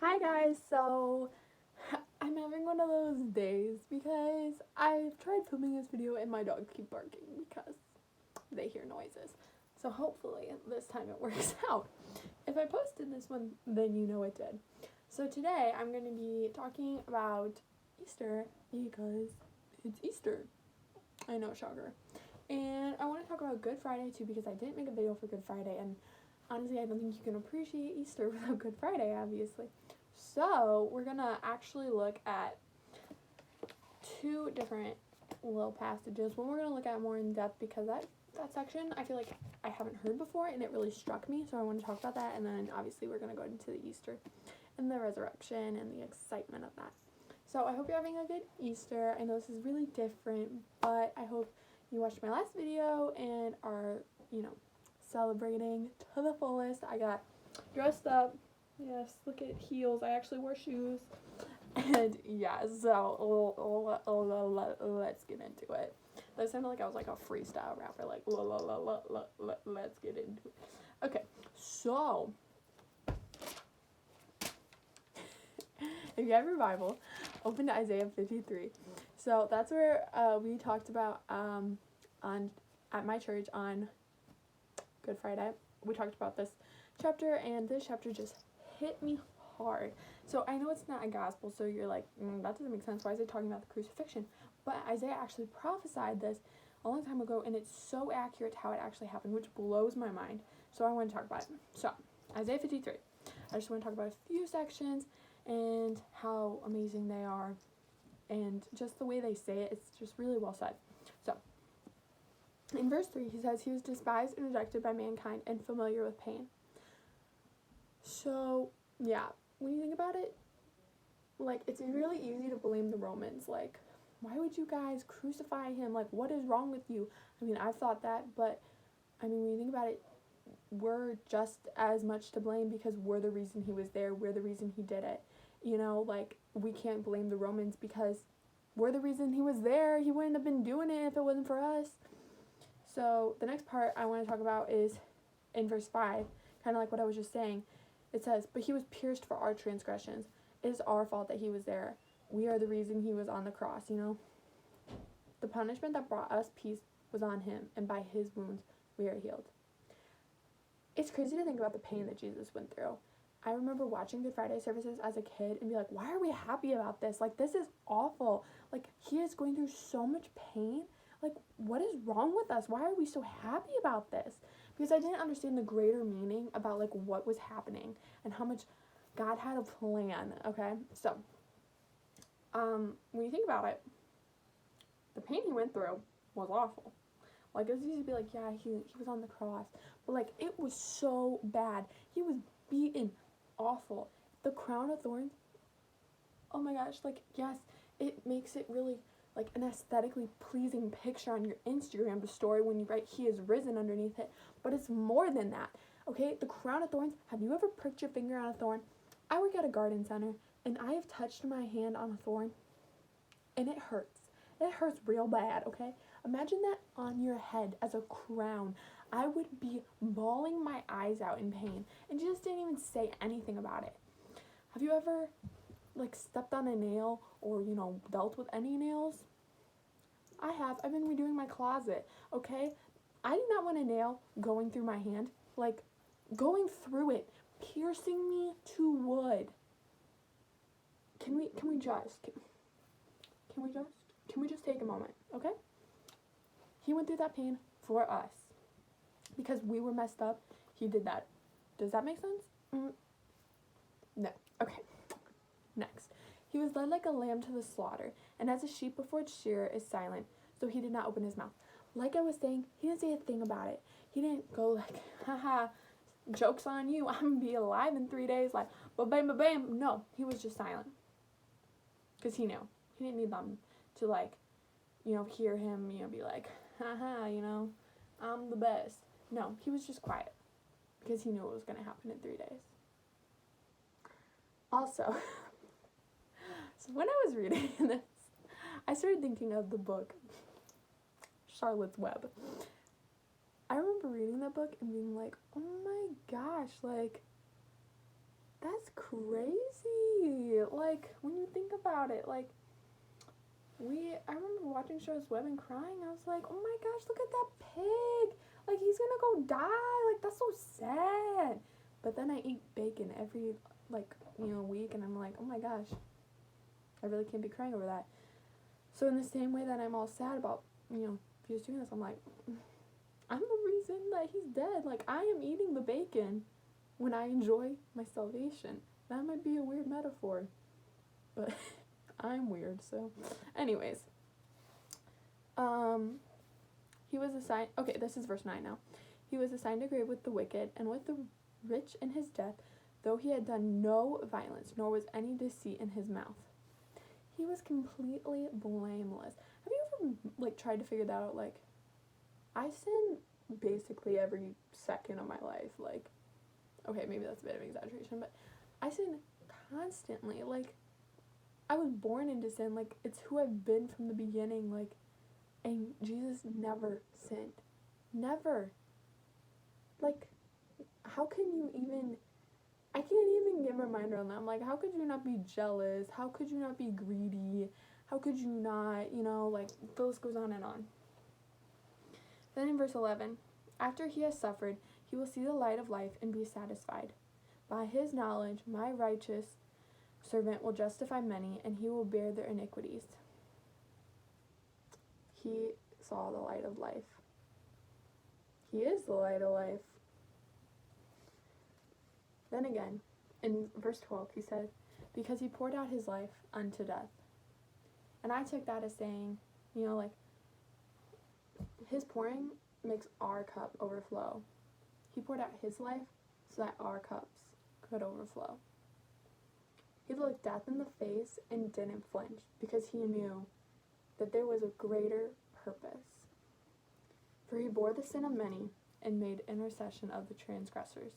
Hi guys, so I'm having one of those days because I've tried filming this video and my dogs keep barking because they hear noises. So hopefully this time it works out. If I posted this one, then you know it did. So today I'm going to be talking about Easter because it's Easter. I know, shocker. And I want to talk about Good Friday too because I didn't make a video for Good Friday, and honestly I don't think you can appreciate Easter without Good Friday, obviously. So we're gonna actually look at two different little passages. One we're gonna look at more in depth because that section I feel like I haven't heard before and it really struck me, so I want to talk about that. And then obviously we're gonna go into the Easter and the resurrection and the excitement of that. So I hope you're having a good Easter. I know this is really different, but I hope you watched my last video and are, celebrating to the fullest. I got dressed up. Yes, look at heels. I actually wore shoes. And yeah, so let's get into it. That sounded like I was like a freestyle rapper, like let's get into it. Okay, so if you have your Bible, open to Isaiah 53. So that's where we talked about on at my church on Good Friday. We talked about this chapter, and this chapter just hit me hard. So I know it's not a gospel, so you're like, that doesn't make sense. Why is it talking about the crucifixion? But Isaiah actually prophesied this a long time ago, and it's so accurate to how it actually happened, which blows my mind. So I want to talk about it. So Isaiah 53. I just want to talk about a few sections and how amazing they are, and just the way they say it. It's just really well said. So in verse 3, he says, "He was despised and rejected by mankind and familiar with pain." So, yeah, when you think about it, like, it's really easy to blame the Romans. Like, why would you guys crucify him? Like, what is wrong with you? I mean, I've thought that, but, I mean, when you think about it, we're just as much to blame because we're the reason he was there. We're the reason he did it. Like, we can't blame the Romans because we're the reason he was there. He wouldn't have been doing it if it wasn't for us. So, the next part I want to talk about is in verse 5, kind of like what I was just saying. It says, "But he was pierced for our transgressions. It is our fault that he was there. We are the reason he was on the cross, The punishment that brought us peace was on him, and by his wounds we are healed." It's crazy to think about the pain that Jesus went through. I remember watching Good Friday services as a kid and be like, why are we happy about this? Like, this is awful. Like, he is going through so much pain. Like, what is wrong with us? Why are we so happy about this? Because I didn't understand the greater meaning about, like, what was happening and how much God had a plan, okay? So, when you think about it, the pain he went through was awful. Like, it's easy to be like, yeah, he was on the cross. But, like, it was so bad. He was beaten awful. The crown of thorns, oh my gosh, like, yes, it makes it really, like, an aesthetically pleasing picture on your Instagram story when you write "he is risen" underneath it. But it's more than that, okay? The crown of thorns, have you ever pricked your finger on a thorn? I work at a garden center, and I have touched my hand on a thorn, and it hurts. It hurts real bad, okay? Imagine that on your head as a crown. I would be bawling my eyes out in pain, and Jesus didn't even say anything about it. Have you ever, like, stepped on a nail or, dealt with any nails? I have. I've been redoing my closet, okay? I did not want a nail going through my hand, like, going through it, piercing me to wood. Can we just take a moment, okay? He went through that pain for us. Because we were messed up, he did that. Does that make sense? No. Okay. Next. He was led like a lamb to the slaughter, and as a sheep before its shearer is silent, so he did not open his mouth. Like I was saying, he didn't say a thing about it. He didn't go like, haha, joke's on you, I'm gonna be alive in 3 days, like, ba-bam, ba-bam. No, he was just silent. Because he knew. He didn't need them to, like, hear him, be like, haha, I'm the best. No, he was just quiet. Because he knew what was going to happen in 3 days. Also, so when I was reading this, I started thinking of the book Charlotte's Web. I remember reading that book and being like, oh my gosh, like, That's crazy. Like, when you think about it, like, I remember watching shows Web and crying. I was like, oh my gosh, look at that pig. Like, he's gonna go die. Like, that's so sad. But then I eat bacon every, like, week, and I'm like, oh my gosh, I really can't be crying over that. So in the same way that I'm all sad about, Jesus doing this, I'm like, I'm the reason that he's dead. Like, I am eating the bacon when I enjoy my salvation. That might be a weird metaphor, but I'm weird, so. Anyways. He was assigned, okay, this is verse 9 now. He was assigned a grave with the wicked and with the rich in his death, though he had done no violence, nor was any deceit in his mouth. He was completely blameless. Have you ever, like, tried to figure that out? Like, I sin basically every second of my life. Like, okay, maybe that's a bit of an exaggeration, but I sin constantly. Like, I was born into sin. Like, it's who I've been from the beginning. Like, and Jesus never sinned. Never. Like, how can you even, I can't even get my mind around that. I'm like, how could you not be jealous? How could you not be greedy? How could you not, like, the list goes on and on. Then in verse 11, after he has suffered, he will see the light of life and be satisfied. By his knowledge, my righteous servant will justify many, and he will bear their iniquities. He saw the light of life. He is the light of life. Then again, in verse 12, he said, because he poured out his life unto death. And I took that as saying, like, his pouring makes our cup overflow. He poured out his life so that our cups could overflow. He looked death in the face and didn't flinch because he knew that there was a greater purpose. For he bore the sin of many and made intercession of the transgressors.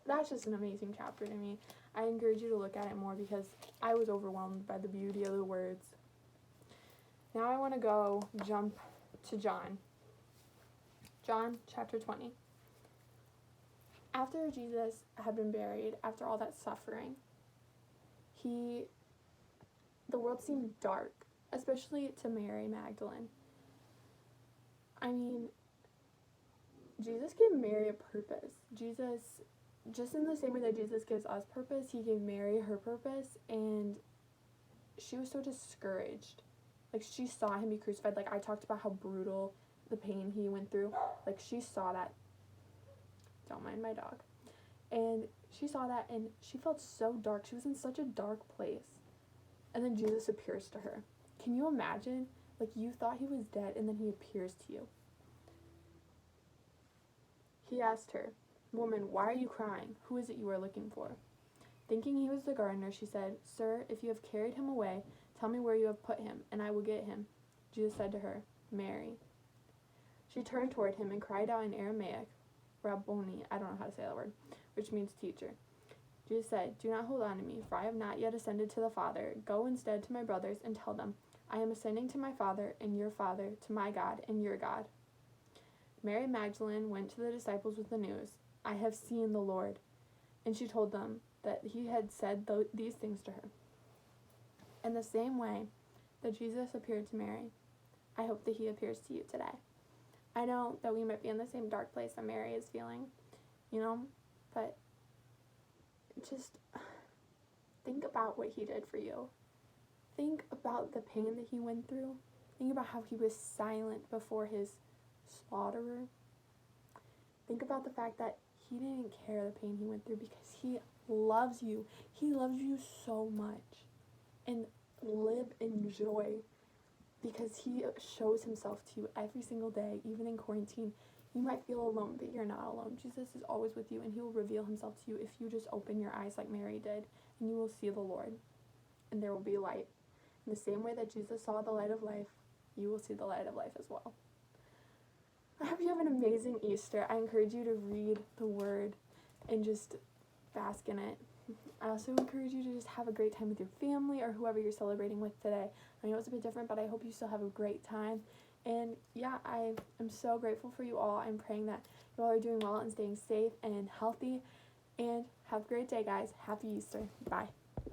That's just an amazing chapter to me. I encourage you to look at it more because I was overwhelmed by the beauty of the words. Now I want to jump to John. John chapter 20. After Jesus had been buried, after all that suffering, the world seemed dark, especially to Mary Magdalene. I mean, Jesus gave Mary a purpose. Jesus, just in the same way that Jesus gives us purpose, he gave Mary her purpose, and she was so discouraged. Like, she saw him be crucified. Like, I talked about how brutal the pain he went through. Like, she saw that. Don't mind my dog. And she saw that, and she felt so dark. She was in such a dark place. And then Jesus appears to her. Can you imagine? Like, you thought he was dead, and then he appears to you. He asked her, "Woman, why are you crying? Who is it you are looking for?" Thinking he was the gardener, she said, "Sir, if you have carried him away, tell me where you have put him, and I will get him." Jesus said to her, "Mary." She turned toward him and cried out in Aramaic, Rabboni, I don't know how to say that word, which means teacher. Jesus said, "Do not hold on to me, for I have not yet ascended to the Father. Go instead to my brothers and tell them, I am ascending to my Father and your Father, to my God and your God." Mary Magdalene went to the disciples with the news, "I have seen the Lord." And she told them that he had said these things to her. In the same way that Jesus appeared to Mary, I hope that he appears to you today. I know that we might be in the same dark place that Mary is feeling, but just think about what he did for you. Think about the pain that he went through. Think about how he was silent before his slaughterer. Think about the fact that he didn't care the pain he went through because he loves you. He loves you so much. And live in joy because he shows himself to you every single day, even in quarantine. You might feel alone, but you're not alone. Jesus is always with you, and he will reveal himself to you if you just open your eyes like Mary did, and you will see the Lord, and there will be light. In the same way that Jesus saw the light of life, you will see the light of life as well. I hope you have an amazing Easter. I encourage you to read the Word and just bask in it. I also encourage you to just have a great time with your family or whoever you're celebrating with today. I know it's a bit different, but I hope you still have a great time. And yeah, I am so grateful for you all. I'm praying that you all are doing well and staying safe and healthy. And have a great day, guys. Happy Easter. Bye.